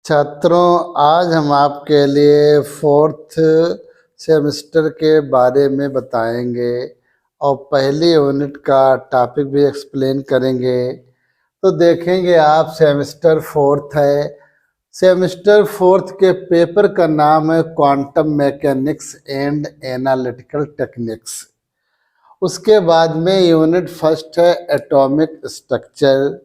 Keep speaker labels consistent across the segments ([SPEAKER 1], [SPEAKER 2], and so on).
[SPEAKER 1] छात्रों, आज हम आपके लिए फोर्थ सेमेस्टर के बारे में बताएंगे और पहली यूनिट का टॉपिक भी एक्सप्लेन करेंगे। तो देखेंगे आप सेमेस्टर फोर्थ है। सेमेस्टर फोर्थ के पेपर का नाम है quantum mechanics and analytical techniques. उसके बाद में यूनिट फर्स्ट है एटॉमिक स्ट्रक्चर।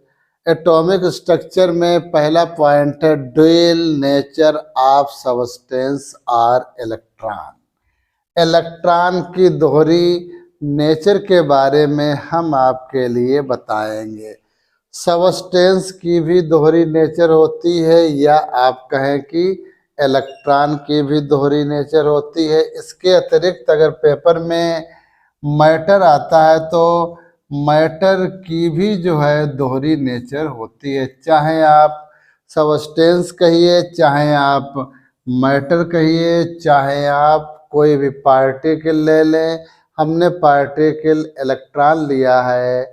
[SPEAKER 1] एटॉमिक स्ट्रक्चर में पहला पॉइंट है dual nature of substance or electron. Electron की दोहरी नेचर के बारे में हम आपके लिए बताएंगे। सबस्टेंस की भी दोहरी नेचर होती है या आप कहें कि इलेक्ट्रॉन की भी दोहरी नेचर होती है। इसके अतिरिक्त अगर पेपर में मैटर आता है तो मैटर की भी जो है दोहरी नेचर होती है। चाहे आप सबस्टेंस कहिए, चाहे आप मैटर कहिए, चाहे आप कोई भी पार्टिकल ले लें। हमने पार्टिकल इलेक्ट्रॉन लिया है,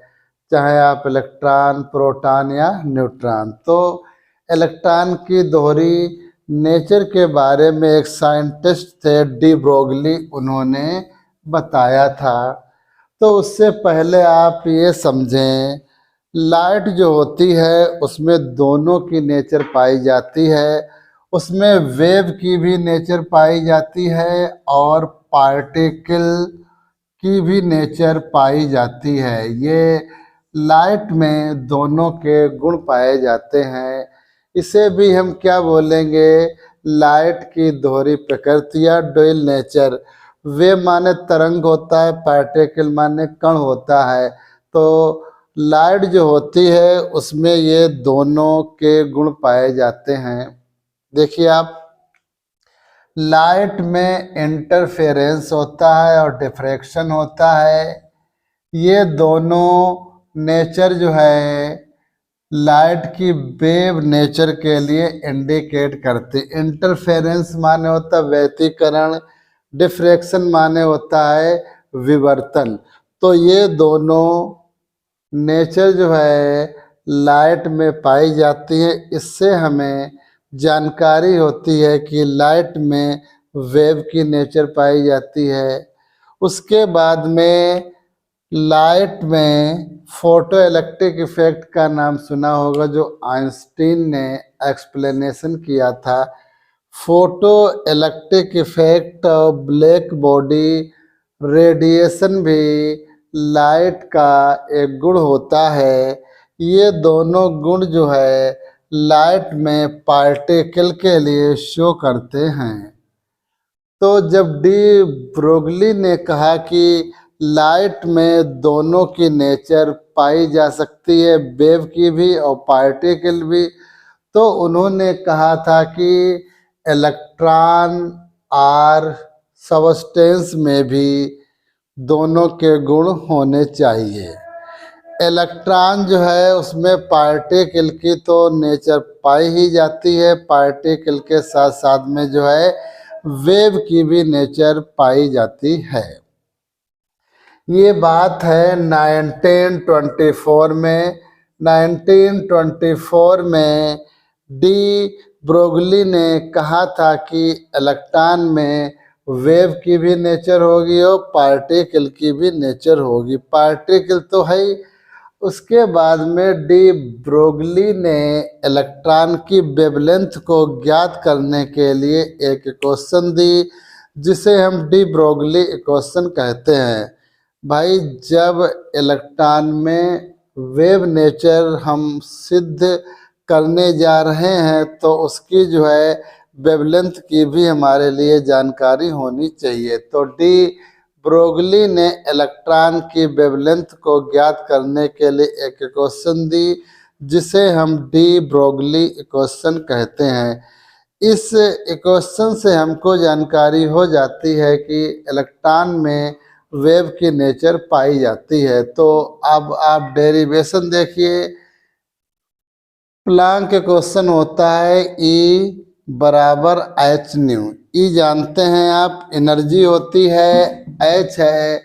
[SPEAKER 1] चाहे आप इलेक्ट्रॉन, प्रोटॉन या न्यूट्रॉन। तो इलेक्ट्रॉन की दोहरी नेचर के बारे में एक साइंटिस्ट थे डी ब्रोगली, उन्होंने बताया था। तो उससे पहले आप ये समझें, लाइट जो होती है उसमें दोनों की नेचर पाई जाती है। उसमें वेव की भी नेचर पाई जाती है और पार्टिकल की भी नेचर पाई जाती है। ये लाइट में दोनों के गुण पाए जाते हैं। इसे भी हम क्या बोलेंगे, लाइट की दोहरी प्रकृति या ड्यूल नेचर। वे माने तरंग होता है, पार्टिकल माने कण होता है। तो लाइट जो होती है उसमें ये दोनों के गुण पाए जाते हैं। देखिए आप, लाइट में इंटरफेरेंस होता है और डिफ्रैक्शन होता है। ये दोनों नेचर जो है लाइट की वेव नेचर के लिए इंडिकेट करते। इंटरफेरेंस माने होता है व्यतिकरण, डिफ्रैक्शन माने होता है विवर्तन। तो ये दोनों नेचर जो है लाइट में पाई जाती है। इससे हमें जानकारी होती है कि लाइट में वेव की नेचर पाई जाती है। उसके बाद में लाइट में फोटो इलेक्ट्रिक इफेक्ट का नाम सुना होगा, जो आइंस्टीन ने एक्सप्लेनेशन किया था। फोटो इलेक्ट्रिक इफेक्ट और ब्लैक बॉडी रेडिएशन भी लाइट का एक गुण होता है। ये दोनों गुण जो है लाइट में पार्टिकल के लिए शो करते हैं। तो जब डी ब्रोगली ने कहा कि लाइट में दोनों की नेचर पाई जा सकती है, वेव की भी और पार्टिकल भी, तो उन्होंने कहा था कि इलेक्ट्रॉन और सबस्टेंस में भी दोनों के गुण होने चाहिए। इलेक्ट्रॉन जो है उसमें पार्टिकल की तो नेचर पाई ही जाती है, पार्टिकल के साथ साथ में जो है वेव की भी नेचर पाई जाती है। ये बात है 1924 में। 1924 में डी ब्रोगली ने कहा था कि इलेक्ट्रॉन में वेव की भी नेचर होगी और पार्टिकल की भी नेचर होगी। पार्टिकल तो है ही। उसके बाद में डी ब्रोगली ने इलेक्ट्रॉन की वेवलेंथ को ज्ञात करने के लिए एक इक्वेशन दी, जिसे हम डी ब्रोगली इक्वेशन कहते हैं। भाई, जब इलेक्ट्रॉन में वेव नेचर हम सिद्ध करने जा रहे हैं तो उसकी जो है वेवलेंथ की भी हमारे लिए जानकारी होनी चाहिए। तो डी ब्रोगली ने इलेक्ट्रॉन की वेवलेंथ को ज्ञात करने के लिए एक इक्वेशन दी, जिसे हम डी ब्रोगली इक्वेशन कहते हैं। इस इक्वेशन से हमको जानकारी हो जाती है कि इलेक्ट्रॉन में वेव की नेचर पाई जाती है। तो अब आप डेरिवेशन देखिए। प्लैंक के क्वेश्चन होता है E बराबर एच न्यू। ई जानते हैं आप, एनर्जी होती है, एच है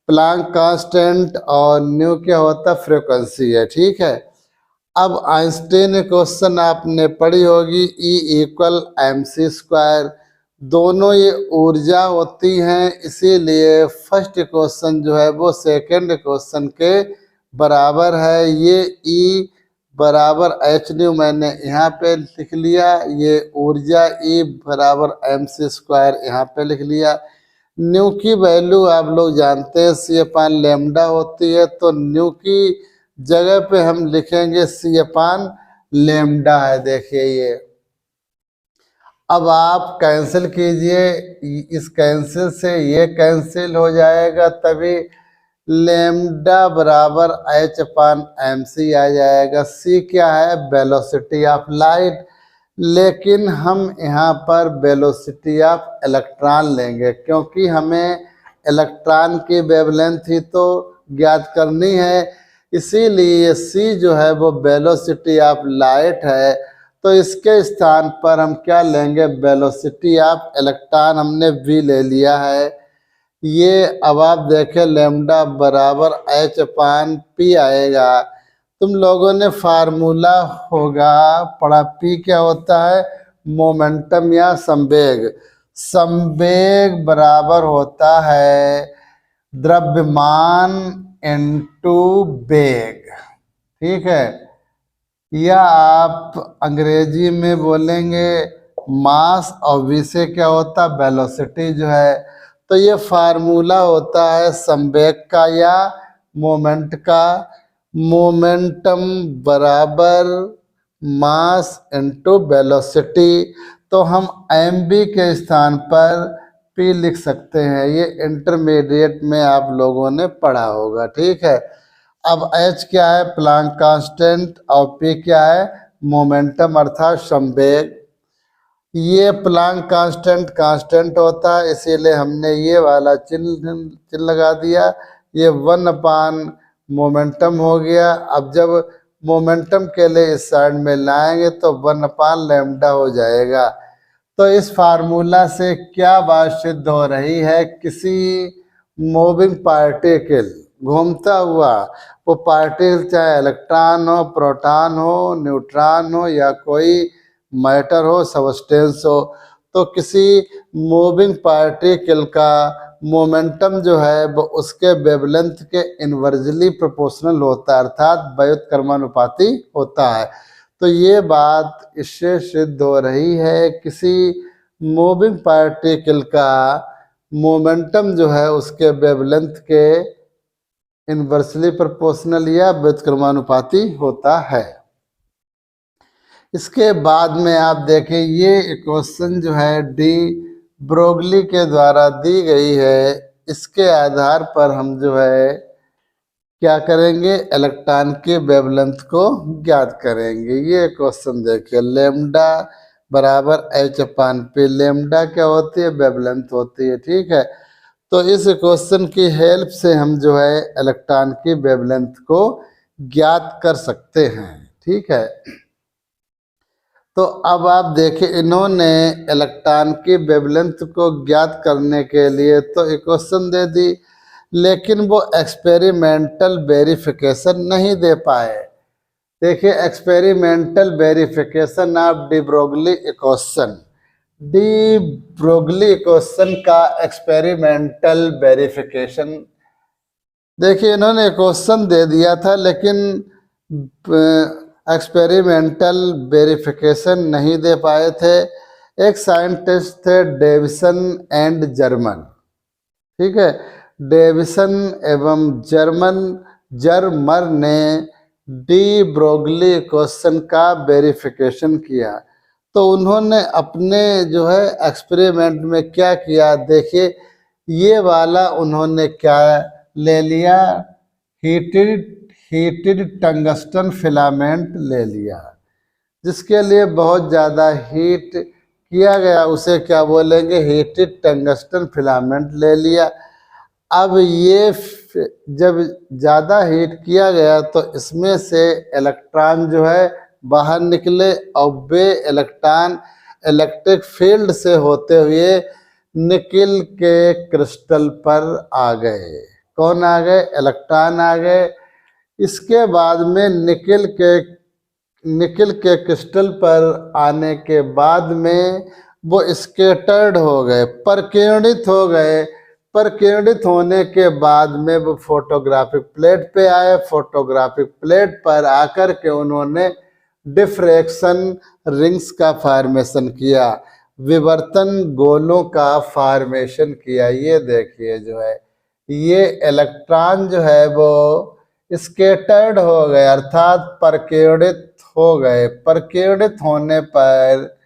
[SPEAKER 1] प्लैंक कांस्टेंट और न्यू क्या होता है, फ्रीक्वेंसी है। ठीक है। अब आइंस्टीन क्वेश्चन आपने पढ़ी होगी, E=mc²। दोनों ये ऊर्जा होती हैं, इसीलिए फर्स्ट क्वेश्चन जो है वो सेकंड क्वेश्चन के बराबर है। ये E बराबर h मैंने यहाँ पे लिख लिया, ये ऊर्जा E बराबर mc² यहाँ पे लिख लिया। न्यू की वैल्यू आप लोग जानते हैं c/λ होती है, तो न्यू की जगह पे हम लिखेंगे c/λ है। देखिए ये, अब आप कैंसिल कीजिए, इस कैंसिल से ये कैंसिल हो जाएगा, तभी लेमडा बराबर h/mc आ जाएगा। c क्या है? वेलोसिटी ऑफ लाइट, लेकिन हम यहाँ पर वेलोसिटी ऑफ इलेक्ट्रॉन लेंगे, क्योंकि हमें इलेक्ट्रॉन की वेवलेंथ ही तो ज्ञात करनी है। इसीलिए c जो है वो वेलोसिटी ऑफ लाइट है, तो इसके स्थान पर हम क्या लेंगे? वेलोसिटी ऑफ इलेक्ट्रॉन हमने v ले लिया है। ये अब आप देखें लेमडा बराबर h/p आएगा। तुम लोगों ने फार्मूला होगा पढ़ा, p क्या होता है? मोमेंटम या संवेग। संवेग बराबर होता है द्रव्यमान इनटू वेग, ठीक है। या आप अंग्रेजी में बोलेंगे मास, और v से क्या होता है? वेलोसिटी जो है। तो ये फार्मूला होता है संवेग का या मोमेंट का। मोमेंटम बराबर मास इनटू वेलोसिटी, तो हम mv के स्थान पर p लिख सकते हैं। ये इंटरमीडिएट में आप लोगों ने पढ़ा होगा, ठीक है। अब h क्या है? प्लांक कांस्टेंट, और p क्या है? मोमेंटम अर्थात संवेग। ये प्लांक कांस्टेंट होता है, इसीलिए हमने ये वाला चिन्ह लगा दिया। ये 1/, मोमेंटम हो गया। अब जब मोमेंटम के लिए इस साइड में लाएंगे तो 1/λ हो जाएगा। तो इस फार्मूला से क्या बात सिद्ध हो रही है? किसी मूविंग पार्टिकल, घूमता हुआ वो पार्टिकल, चाहे इलेक्ट्रॉन हो, प्रोटॉन हो, न्यूट्रॉन हो, या कोई मैटर हो, सबस्टेंस हो, तो किसी मूविंग पार्टिकल का मोमेंटम जो है वो उसके वेवलेंथ के इनवर्सली प्रोपोर्शनल होता है, अर्थात व्युत्क्रमानुपाती होता है। तो ये बात इससे सिद्ध हो रही है, किसी मूविंग पार्टिकल का मोमेंटम जो है उसके वेवलेंथ के इनवर्सली प्रोपोर्शनल या व्युत्क्रमानुपाती होता है। इसके बाद में आप देखें, ये क्वेश्चन जो है डी ब्रोगली के द्वारा दी गई है। इसके आधार पर हम जो है क्या करेंगे? इलेक्ट्रॉन के वेवलेंथ को ज्ञात करेंगे। ये क्वेश्चन देखिए, लेमडा बराबर h/p। लेमडा क्या होती है? वेवलेंथ होती है, ठीक है। तो इस क्वेश्चन की हेल्प से हम जो है इलेक्ट्रॉन की वेवलेंथ को ज्ञात कर सकते हैं, ठीक है। तो अब आप देखें, इन्होंने इलेक्ट्रॉन की वेवलेंथ को ज्ञात करने के लिए तो एक क्वेश्चन दे दी, लेकिन वो एक्सपेरिमेंटल वेरिफिकेशन नहीं दे पाए। देखिए, experimental verification of de Broglie equation. De Broglie equation का एक्सपेरिमेंटल वेरिफिकेशन, देखिए इन्होंने क्वेश्चन दे दिया था, लेकिन एक्सपेरिमेंटल वेरिफिकेशन नहीं दे पाए थे। एक साइंटिस्ट थे डेविसन एंड जर्मन, ठीक है। डेविसन एवं जर्मर ने डी ब्रोगली क्वेश्चन का वेरिफिकेशन किया। तो उन्होंने अपने जो है एक्सपेरिमेंट में क्या किया? देखिए, ये वाला उन्होंने क्या ले लिया? हीटेड टंगस्टन फिलामेंट ले लिया, जिसके लिए बहुत ज़्यादा हीट किया गया, उसे क्या बोलेंगे? हीटेड टंगस्टन फिलामेंट ले लिया। अब ये जब ज़्यादा हीट किया गया तो इसमें से इलेक्ट्रॉन जो है बाहर निकले, और वे इलेक्ट्रॉन इलेक्ट्रिक फील्ड से होते हुए निकिल के क्रिस्टल पर आ गए। कौन आ गए? इलेक्ट्रॉन आ गए। इसके बाद में निकिल के निकल के क्रिस्टल पर आने के बाद में वो स्केटर्ड हो गए, परकिरणित हो गए। परकिरणित होने के बाद में वो फोटोग्राफिक प्लेट पे आए। फोटोग्राफिक प्लेट पर आकर के उन्होंने डिफ्रैक्शन रिंग्स का फॉर्मेशन किया, विवर्तन गोलों का फॉर्मेशन किया। ये देखिए जो है ये इलेक्ट्रॉन जो है वो स्केटर्ड हो गए अर्थात परकिरणित हो गए। परकिरणित होने पर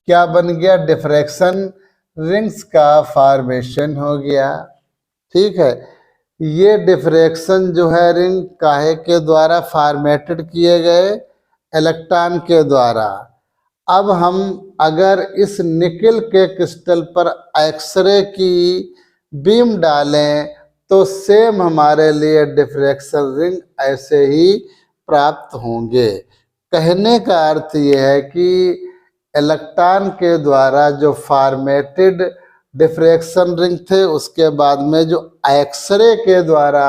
[SPEAKER 1] क्या बन गया? डिफ्रैक्शन रिंग्स का फॉर्मेशन हो गया। ठीक है, ये डिफ्रैक्शन जो है रिंग काहे के द्वारा फॉर्मेटेड किए गए? इलेक्ट्रॉन के द्वारा। अब हम अगर इस निकल के क्रिस्टल पर एक्सरे की बीम डालें तो सेम हमारे लिए डिफ्रैक्शन रिंग ऐसे ही प्राप्त होंगे। कहने का अर्थ यह है कि इलेक्ट्रॉन के द्वारा जो फॉर्मेटेड डिफ्रैक्शन रिंग थे उसके बाद में जो एक्सरे के द्वारा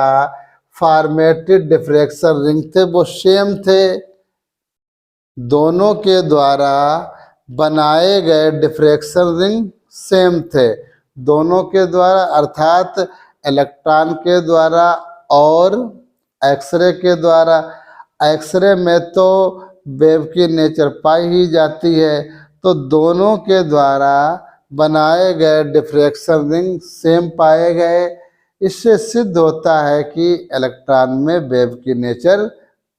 [SPEAKER 1] फॉर्मेटेड डिफ्रैक्शन रिंग थे वो सेम थे। दोनों के द्वारा बनाए गए डिफ्रैक्शन रिंग सेम थे। दोनों के द्वारा अर्थात इलेक्ट्रॉन के द्वारा और एक्सरे के द्वारा। एक्सरे में तो वेव की नेचर पाई ही जाती है, तो दोनों के द्वारा बनाए गए डिफ्रैक्शन रिंग सेम पाए गए। इससे सिद्ध होता है कि इलेक्ट्रॉन में वेव की नेचर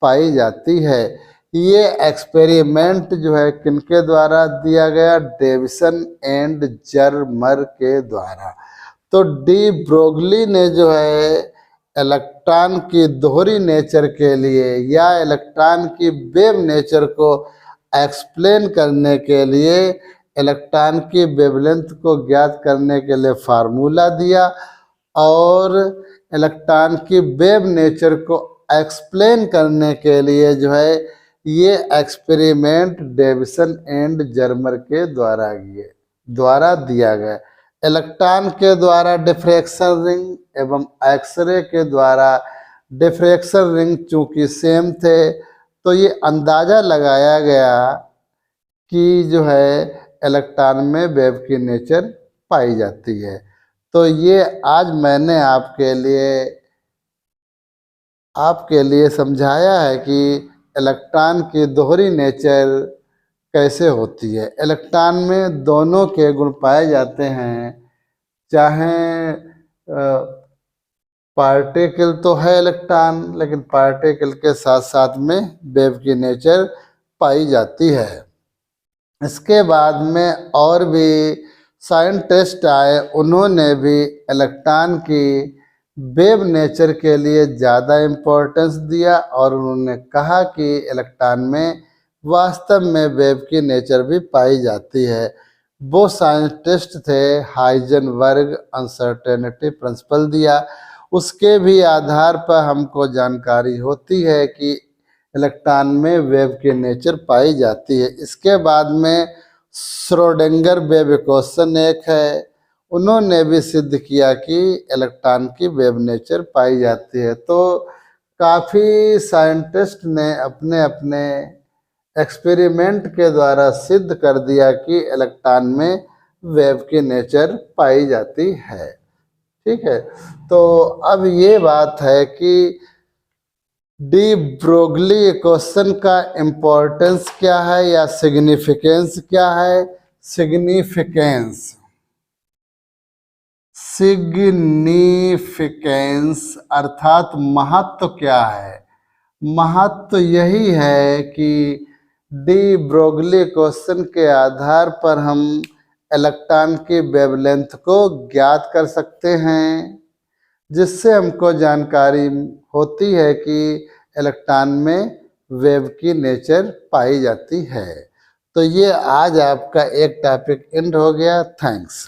[SPEAKER 1] पाई जाती है। ये एक्सपेरिमेंट जो है किनके द्वारा दिया गया? डेविसन एंड जर्मर के द्वारा। तो डी ब्रोगली ने जो है इलेक्ट्रॉन की दोहरी नेचर के लिए या इलेक्ट्रॉन की वेव नेचर को एक्सप्लेन करने के लिए इलेक्ट्रॉन की वेवलेंथ को ज्ञात करने के लिए फार्मूला दिया और इलेक्ट्रॉन की वेव नेचर को एक्सप्लेन करने के लिए जो है ये एक्सपेरिमेंट डेविसन एंड जर्मर के द्वारा दिया गया। इलेक्ट्रॉन के द्वारा डिफ्रैक्शन रिंग एवं एक्सरे के द्वारा डिफ्रैक्शन रिंग चूंकि सेम थे तो ये अंदाजा लगाया गया कि जो है इलेक्ट्रॉन में वेव की नेचर पाई जाती है। तो ये आज मैंने आपके लिए समझाया है कि इलेक्ट्रॉन की दोहरी नेचर कैसे होती है। इलेक्ट्रॉन में दोनों के गुण पाए जाते हैं, चाहे पार्टिकल तो है इलेक्ट्रॉन, लेकिन पार्टिकल के साथ साथ में वेव की नेचर पाई जाती है। इसके बाद में और भी साइंटिस्ट आए, उन्होंने भी इलेक्ट्रॉन की वेव नेचर के लिए ज़्यादा इम्पोर्टेंस दिया और उन्होंने कहा कि इलेक्ट्रॉन में वास्तव में वेव की नेचर भी पाई जाती है। वो साइंटिस्ट थे हाइजेनबर्ग। अनसर्टेनिटी प्रिंसिपल दिया, उसके भी आधार पर हमको जानकारी होती है कि इलेक्ट्रॉन में वेव की नेचर पाई जाती है। इसके बाद में श्रोडिंगर वेव इक्वेशन एक है, उन्होंने भी सिद्ध किया कि इलेक्ट्रॉन की वेव नेचर पाई जाती है। तो काफ़ी साइंटिस्ट ने अपने अपने एक्सपेरिमेंट के द्वारा सिद्ध कर दिया कि इलेक्ट्रॉन में वेव की नेचर पाई जाती है। ठीक है, तो अब ये बात है कि डी ब्रोगली इक्वेशन का इम्पोर्टेंस क्या है या सिग्निफिकेंस क्या है। सिग्निफिकेंस अर्थात महत्व क्या है। महत्व यही है कि डी ब्रोगली इक्वेशन के आधार पर हम इलेक्ट्रॉन की वेवलेंथ को ज्ञात कर सकते हैं, जिससे हमको जानकारी होती है कि इलेक्ट्रॉन में वेव की नेचर पाई जाती है। तो ये आज आपका एक टॉपिक एंड हो गया। थैंक्स।